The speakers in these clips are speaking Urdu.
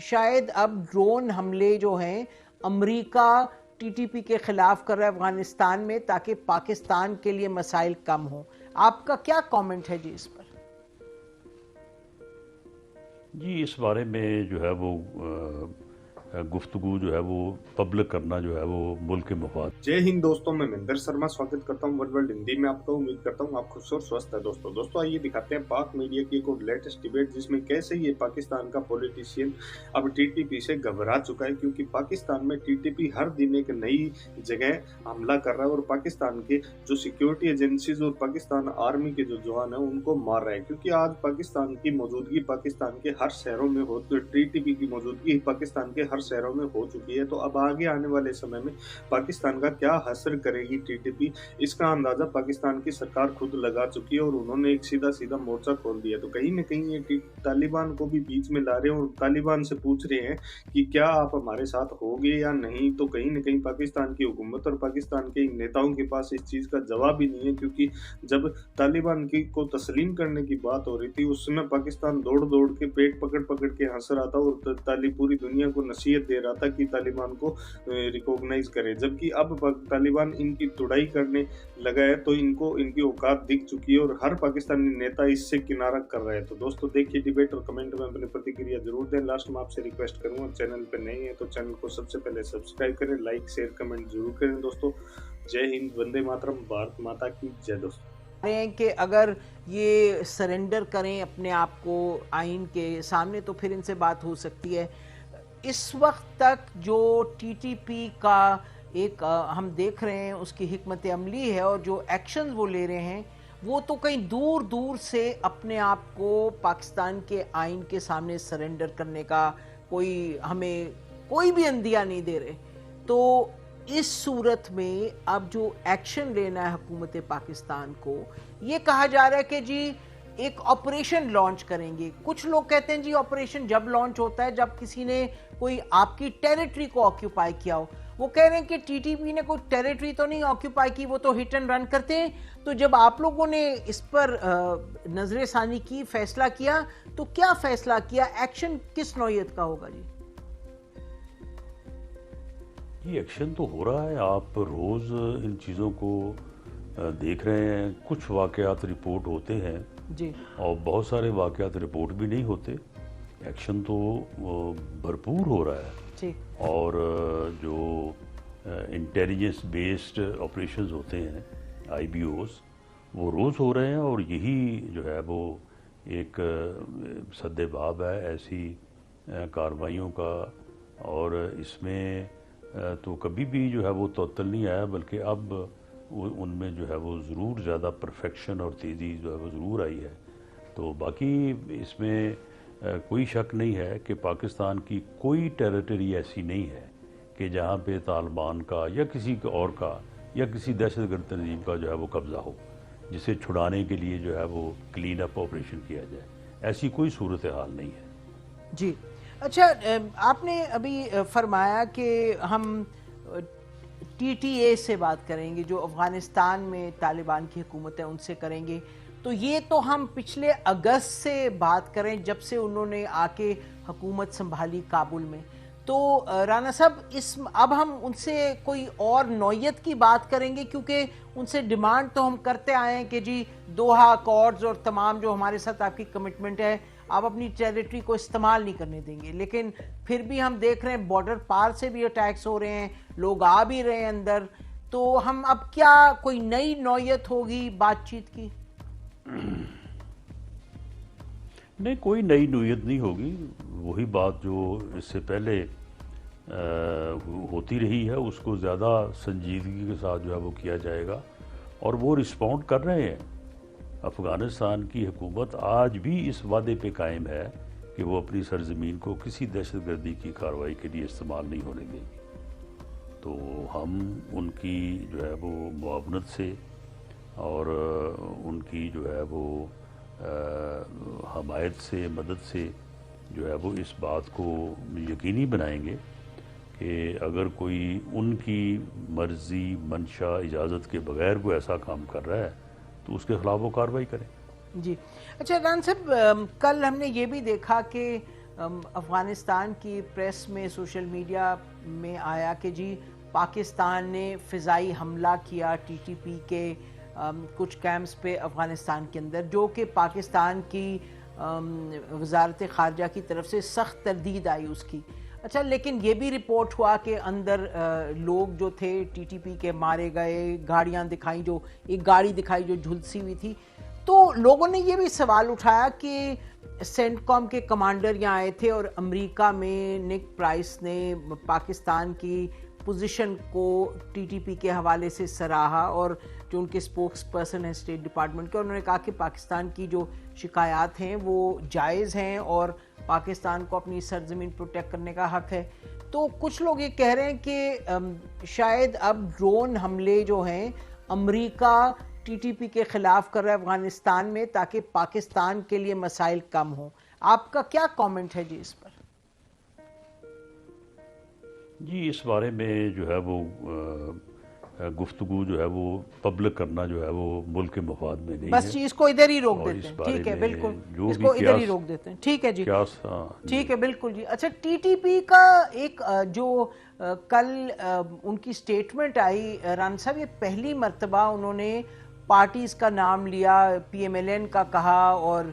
شاید اب ڈرون حملے جو ہیں امریکہ ٹی ٹی پی کے خلاف کر رہا ہے افغانستان میں تاکہ پاکستان کے لیے مسائل کم ہوں. آپ کا کیا کامنٹ ہے جی اس پر؟ جی اس بارے میں جو ہے وہ گفتگو جو ہے وہ پبلک کرنا جو ہے وہ ملک کے مفاد. جے ہند دوستوں، میں مہندر شرما سواگت کرتا ہوں ورلڈ ہندی میں آپ کا. امید کرتا ہوں آپ خوش اور سوستھ ہے. دوستوں آئیے دکھاتے ہیں پاک میڈیا کی ایک اور لیٹسٹ ڈیبیٹ جس میں کیسے یہ پاکستان کا پولیٹیشین اب ٹی ٹی پی سے گھبرا چکا ہے، کیونکہ پاکستان میں ٹی ٹی پی ہر دن ایک نئی جگہ حملہ کر رہا ہے اور پاکستان کے جو سیکیورٹی ایجنسیز اور پاکستان آرمی کے جو جوان ہیں ان کو مار رہا ہے. کیونکہ آج پاکستان کی موجودگی پاکستان کے ہر شہروں میں ہو، ٹی ٹی پی کی موجودگی پاکستان کے ہر شہروں میں ہو چکی ہے. تو اب آگے آنے والے سمے میں پاکستان کا کیا حشر کرے گی ٹی ٹی پی، اس کا اندازہ پاکستان کی سرکار خود لگا چکی ہے اور انہوں نے ایک سیدھا مورچہ کھول دیا. تو کہیں نہ کہیں یہ طالبان کو بھی بیچ میں لا رہے ہیں اور طالبان سے پوچھ رہے ہیں کہ کیا آپ ہمارے ساتھ ہوگے یا نہیں. تو کہیں نہ کہیں پاکستان کی حکومت اور پاکستان کے نیتاؤں کے پاس اس چیز کا جواب ہی نہیں ہے، کیونکہ جب طالبان کو تسلیم کرنے کی بات ہو رہی تھی اس میں پاکستان دوڑ کے پیٹ پکڑ کے ہنس رہا تھا اور پوری دنیا کو نصیحت دے رہا تھا کہ طالبان کو ریکوگنائز کرے. جبکہ اب طالبان ان کی تڑائی کرنے لگا ہے تو ان کو ان کی اوقات دکھ چکی ہے اور ہر پاکستانی نیتا اس سے کنارہ کر رہے ہیں. تو دوستو دیکھیے ڈیبیٹ اور کمنٹ میں اپنی پرتکریا ضرور دیں. لاسٹ میں آپ سے ریکویسٹ کروں گا چینل پہ نہیں ہے تو چینل کو سب سے پہلے سبسکرائب کریں، لائک شیئر کمنٹ ضرور کریں. دوستو جے ہند، وندے ماترم، بھارت ماتا کی جے. دوستو کہ اگر یہ سرنڈر کریں اپنے آپ کو آئین کے سامنے تو پھر ان سے بات ہو سکتی ہے. اس وقت تک جو ٹی ٹی پی کا ایک ہم دیکھ رہے ہیں اس کی حکمت عملی ہے اور جو ایکشنز وہ لے رہے ہیں وہ تو کہیں دور سے اپنے آپ کو پاکستان کے آئین کے سامنے سرنڈر کرنے کا ہمیں کوئی بھی اندیہ نہیں دے رہے. تو اس صورت میں اب جو ایکشن لینا ہے حکومت پاکستان کو، یہ کہا جا رہا ہے کہ جی ایک آپریشن لانچ کریں گے. کچھ لوگ کہتے ہیں جی آپریشن جب لانچ ہوتا ہے جب کسی نے کوئی آپ کی ٹیریٹری کو آکیوپائی کیا ہو. وہ کہہ رہے ہیں کہ ٹی ٹی پی نے کوئی ٹیریٹری تو نہیں آکیوپائی کی، وہ تو ہٹ اینڈ رن کرتے ہیں. تو جب آپ لوگوں نے اس پر نظر ثانی کی، فیصلہ کیا، تو کیا فیصلہ کیا؟ ایکشن کس نوعیت کا ہوگا جی؟ یہ ایکشن تو ہو رہا ہے، آپ روز ان چیزوں کو دیکھ رہے ہیں. کچھ واقعات رپورٹ ہوتے ہیں جی اور بہت سارے واقعات رپورٹ بھی نہیں ہوتے. ایکشن تو بھرپور ہو رہا ہے جی. اور جو انٹیلیجنس بیسڈ آپریشنز ہوتے ہیں آئی بی اوز، وہ روز ہو رہے ہیں اور یہی جو ہے وہ ایک سد باب ہے ایسی کارروائیوں کا. اور اس میں تو کبھی بھی جو ہے وہ تعطل نہیں آیا، بلکہ اب ان میں جو ہے وہ ضرور زیادہ پرفیکشن اور تیزی جو ہے وہ ضرور آئی ہے. تو باقی اس میں کوئی شک نہیں ہے کہ پاکستان کی کوئی ٹیریٹری ایسی نہیں ہے کہ جہاں پہ طالبان کا یا کسی اور کا یا کسی دہشت گرد تنظیم کا جو ہے وہ قبضہ ہو، جسے چھڑانے کے لیے جو ہے وہ کلین اپ آپریشن کیا جائے. ایسی کوئی صورتحال نہیں ہے. جی اچھا، آپ نے ابھی فرمایا کہ ہم ٹی ٹی اے سے بات کریں گے، جو افغانستان میں طالبان کی حکومت ہے ان سے کریں گے. تو یہ تو ہم پچھلے اگست سے بات کریں جب سے انہوں نے آ کے حکومت سنبھالی کابل میں. تو رانا صاحب اب ہم ان سے کوئی اور نوعیت کی بات کریں گے، کیونکہ ان سے ڈیمانڈ تو ہم کرتے آئے ہیں کہ جی دوحہ اکارڈز اور تمام جو ہمارے ساتھ آپ کی کمٹمنٹ ہے آپ اپنی ٹیریٹری کو استعمال نہیں کرنے دیں گے. لیکن پھر بھی ہم دیکھ رہے ہیں بارڈر پار سے بھی اٹیکس ہو رہے ہیں، لوگ آ بھی رہے ہیں اندر. تو ہم اب کیا کوئی نئی نوعیت ہوگی بات چیت کی؟ نہیں، کوئی نئی نوعیت نہیں ہوگی. وہی بات جو اس سے پہلے ہوتی رہی ہے اس کو زیادہ سنجیدگی کے ساتھ جو ہے وہ کیا جائے گا. اور وہ رسپونڈ کر رہے ہیں. افغانستان کی حکومت آج بھی اس وعدے پہ قائم ہے کہ وہ اپنی سرزمین کو کسی دہشت گردی کی کارروائی کے لیے استعمال نہیں ہونے دے گی. تو ہم ان کی جو ہے وہ معاونت سے اور ان کی جو ہے وہ حمایت سے، مدد سے جو ہے وہ اس بات کو یقینی بنائیں گے کہ اگر کوئی ان کی مرضی، منشا، اجازت کے بغیر کوئی ایسا کام کر رہا ہے تو اس کے خلاف وہ کارروائی کریں. جی اچھا ران صاحب، کل ہم نے یہ بھی دیکھا کہ افغانستان کی پریس میں سوشل میڈیا میں آیا کہ جی پاکستان نے فضائی حملہ کیا ٹی ٹی پی کے کچھ کیمپس پہ افغانستان کے اندر، جو کہ پاکستان کی وزارت خارجہ کی طرف سے سخت تردید آئی اس کی. اچھا، لیکن یہ بھی رپورٹ ہوا کہ اندر لوگ جو تھے ٹی ٹی پی کے مارے گئے، گاڑیاں دکھائیں، جو ایک گاڑی دکھائی جو جھلسی ہوئی تھی. تو لوگوں نے یہ بھی سوال اٹھایا کہ سینٹ کام کے کمانڈر یہاں آئے تھے اور امریکہ میں نک پرائس نے پاکستان کی پوزیشن کو ٹی ٹی پی کے حوالے سے سراہا، اور جو ان کے اسپوکس پرسن ہیں اسٹیٹ ڈپارٹمنٹ کے، انہوں نے کہا کہ پاکستان کی جو شکایات ہیں وہ جائز ہیں اور پاکستان کو اپنی سرزمین پروٹیکٹ کرنے کا حق ہے. تو کچھ لوگ یہ کہہ رہے ہیں کہ شاید اب ڈرون حملے جو ہیں امریکہ ٹی ٹی پی کے خلاف کر رہا ہے افغانستان میں تاکہ پاکستان کے لیے مسائل کم ہوں. آپ کا کیا کامنٹ ہے جی اس پر؟ جی اس بارے میں جو ہے وہ گفتگو جو ہے وہ پبلک کرنا جو ہے وہ ملک کے مفاد میں نہیں ہے. بس جی اس کو ادھر ہی روک دیتے ہیں. ٹھیک ہے، بالکل اس کو ادھر ہی روک دیتے ہیں. ٹھیک ہے جی، ٹھیک ہے، بالکل جی. اچھا، ٹی ٹی پی کا ایک جو کل ان کی سٹیٹمنٹ آئی ران صاحب، یہ پہلی مرتبہ انہوں نے پارٹیز کا نام لیا، پی ایم ایل این کا کہا اور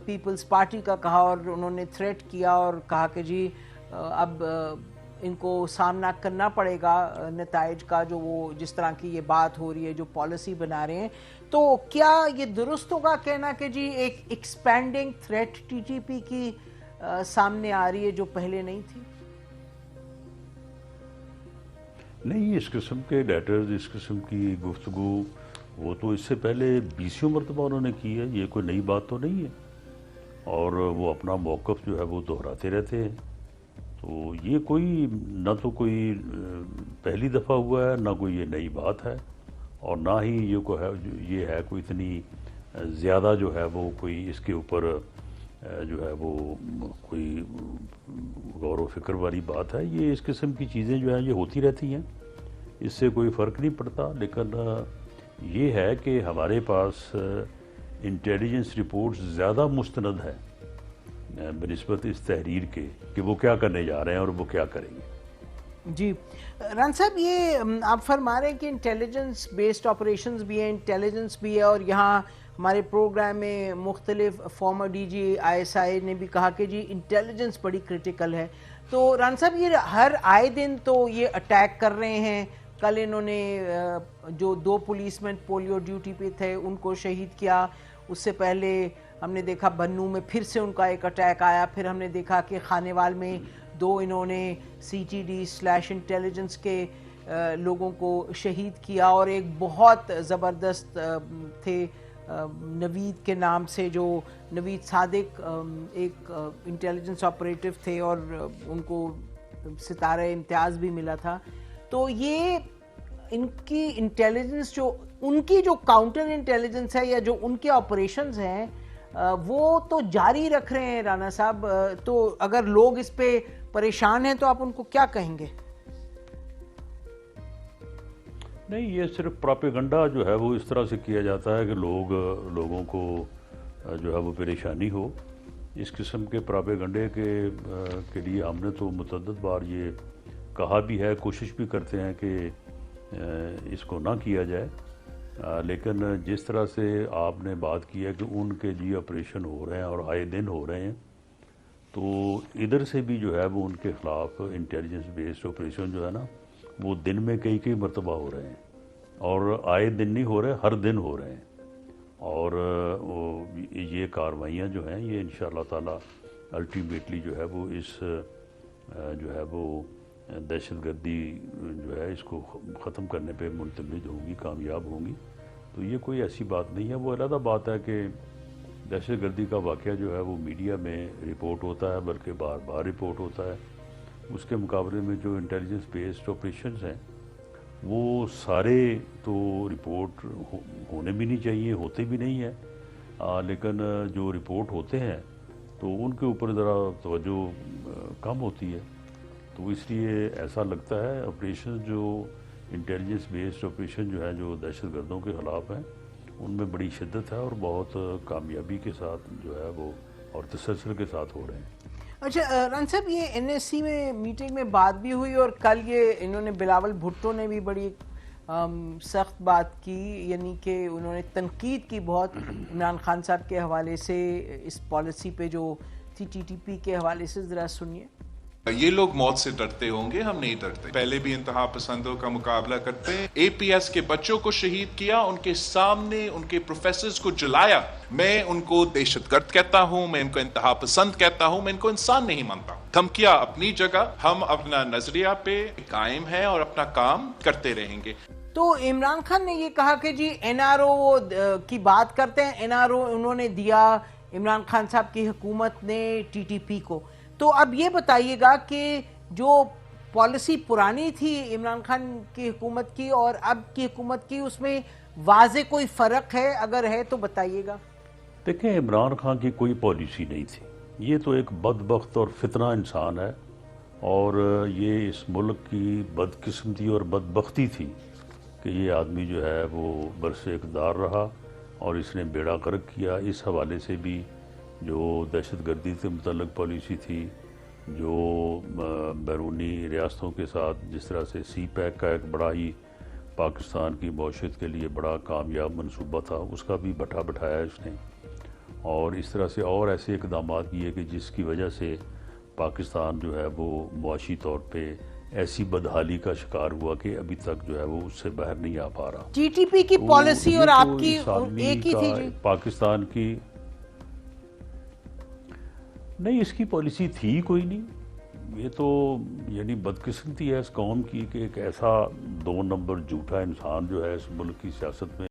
پیپلز پارٹی کا کہا، اور انہوں نے تھریٹ کیا اور کہا کہ جی اب ان کو سامنا کرنا پڑے گا نتائج کا، جو وہ جس طرح کی یہ بات ہو رہی ہے، جو پالیسی بنا رہے ہیں. تو کیا یہ درست ہوگا کہنا کہ جی ایک expanding threat T T P کی سامنے آ رہی ہے جو پہلے نہیں تھی؟ نہیں، اس قسم کے لیٹرز، اس قسم کی گفتگو وہ تو اس سے پہلے 20 مرتبہ انہوں نے کی ہے. یہ کوئی نئی بات تو نہیں ہے، اور وہ اپنا موقف جو ہے وہ دہراتے رہتے ہیں. تو یہ کوئی نہ تو کوئی پہلی دفعہ ہوا ہے، نہ کوئی یہ نئی بات ہے، اور نہ ہی یہ ہے کوئی اتنی زیادہ جو ہے وہ کوئی اس کے اوپر جو ہے وہ کوئی غور و فکر والی بات ہے. یہ اس قسم کی چیزیں جو ہیں یہ ہوتی رہتی ہیں، اس سے کوئی فرق نہیں پڑتا. لیکن یہ ہے کہ ہمارے پاس انٹیلیجنس رپورٹس زیادہ مستند ہے بنسبت اس تحریر کے کہ وہ کیا کرنے جا رہے ہیں اور وہ کیا کریں گے. جی ران صاحب، یہ آپ فرما رہے ہیں کہ انٹیلیجنس بیسڈ آپریشنز بھی ہیں، انٹیلیجنس بھی ہے، اور یہاں ہمارے پروگرام میں مختلف former D G I S I نے بھی کہا کہ جی انٹیلیجنس بڑی کرٹیکل ہے. تو ران صاحب یہ ہر آئے دن تو یہ اٹیک کر رہے ہیں. کل انہوں نے جو 2 پولیس مین پولیو ڈیوٹی پہ تھے ان کو شہید کیا. اس سے پہلے ہم نے دیکھا بنو میں پھر سے ان کا ایک اٹیک آیا. پھر ہم نے دیکھا کہ خانیوال میں 2 انہوں نے سی ٹی ڈی / انٹیلیجنس کے لوگوں کو شہید کیا. اور ایک بہت زبردست تھے نوید کے نام سے، جو نوید صادق ایک انٹیلیجنس آپریٹو تھے اور ان کو ستارہ امتیاز بھی ملا تھا. تو یہ ان کی انٹیلیجنس، جو ان کی جو کاؤنٹر انٹیلیجنس ہے یا جو ان کے آپریشنز ہیں وہ تو جاری رکھ رہے ہیں رانا صاحب. تو اگر لوگ اس پہ پریشان ہیں تو آپ ان کو کیا کہیں گے؟ نہیں، یہ صرف پراپیگنڈا جو ہے وہ اس طرح سے کیا جاتا ہے کہ لوگوں کو جو ہے وہ پریشانی ہو. اس قسم کے پراپیگنڈے کے لیے ہم نے تو متعدد بار یہ کہا بھی ہے، کوشش بھی کرتے ہیں کہ اس کو نہ کیا جائے. لیکن جس طرح سے آپ نے بات کی ہے کہ ان کے جی آپریشن ہو رہے ہیں اور آئے دن ہو رہے ہیں، تو ادھر سے بھی جو ہے وہ ان کے خلاف انٹیلیجنس بیسڈ آپریشن جو ہے نا وہ دن میں کئی مرتبہ ہو رہے ہیں، اور آئے دن نہیں ہو رہے، ہر دن ہو رہے ہیں. اور یہ کارروائیاں جو ہیں یہ انشاءاللہ تعالی الٹیمیٹلی جو ہے وہ اس جو ہے وہ دہشت گردی جو ہے اس کو ختم کرنے پہ منتمد ہوں گی، کامیاب ہوں گی. تو یہ کوئی ایسی بات نہیں ہے. وہ علیحدہ بات ہے کہ دہشت گردی کا واقعہ جو ہے وہ میڈیا میں رپورٹ ہوتا ہے، بلکہ بار بار رپورٹ ہوتا ہے. اس کے مقابلے میں جو انٹیلیجنس بیسڈ آپریشنز ہیں وہ سارے تو رپورٹ ہونے بھی نہیں چاہیے، ہوتے بھی نہیں ہیں. لیکن جو رپورٹ ہوتے ہیں تو ان کے اوپر ذرا توجہ کم ہوتی ہے. تو اس لیے ایسا لگتا ہے آپریشن جو انٹیلیجنس بیسڈ آپریشن جو ہے جو دہشت گردوں کے خلاف ہیں ان میں بڑی شدت ہے اور بہت کامیابی کے ساتھ جو ہے وہ اور تسلسل کے ساتھ ہو رہے ہیں. اچھا رن صاحب، یہ این ایس سی میں میٹنگ میں بات بھی ہوئی اور کل یہ انہوں نے بلاول بھٹو نے بھی بڑی سخت بات کی، یعنی کہ انہوں نے تنقید کی بہت عمران خان صاحب کے حوالے سے اس پالیسی پہ جو تھی ٹی ٹی پی کے حوالے سے، ذرا سنیے۔ یہ لوگ موت سے ڈرتے ہوں گے، ہم نہیں ڈرتے۔ پہلے بھی انتہا پسندوں کا مقابلہ کرتے ہیں، اے پی ایس کے بچوں کو شہید کیا، ان کے سامنے ان کے پروفیسرز کو جلایا۔ میں ان کو دہشت گرد کہتا ہوں، میں ان کو انتہا پسند کہتا ہوں، میں ان کو انسان نہیں مانتا۔ دھمکیاں اپنی جگہ، ہم اپنا نظریہ پہ قائم ہیں اور اپنا کام کرتے رہیں گے۔ تو عمران خان نے یہ کہا کہ جی این آر او کی بات کرتے ہیں، این آر او انہوں نے دیا عمران خان صاحب کی حکومت نے ٹی ٹی پی کو۔ تو اب یہ بتائیے گا کہ جو پالیسی پرانی تھی عمران خان کی حکومت کی اور اب کی حکومت کی، اس میں واضح کوئی فرق ہے؟ اگر ہے تو بتائیے گا۔ دیکھیں، عمران خان کی کوئی پالیسی نہیں تھی، یہ تو ایک بدبخت اور فتنہ انسان ہے، اور یہ اس ملک کی بدقسمتی اور بدبختی تھی کہ یہ آدمی جو ہے وہ برس اقتدار رہا اور اس نے بیڑا غرق کیا۔ اس حوالے سے بھی جو دہشت گردی سے متعلق پالیسی تھی، جو بیرونی ریاستوں کے ساتھ جس طرح سے سی پیک کا ایک بڑا ہی پاکستان کی معیشت کے لیے بڑا کامیاب منصوبہ تھا، اس کا بھی بٹھا بٹھایا اس نے، اور اس طرح سے اور ایسے اقدامات کیے کہ جس کی وجہ سے پاکستان جو ہے وہ معاشی طور پہ ایسی بدحالی کا شکار ہوا کہ ابھی تک جو ہے وہ اس سے باہر نہیں آ پا رہا۔ ٹی ٹی پی کی پالیسی اور آپ کی ایک ہی تھی جی؟ پاکستان کی نہیں، اس کی پالیسی تھی کوئی نہیں۔ یہ تو یعنی بدقسمتی ہے اس قوم کی کہ ایک ایسا دو نمبر جھوٹا انسان جو ہے اس ملک کی سیاست میں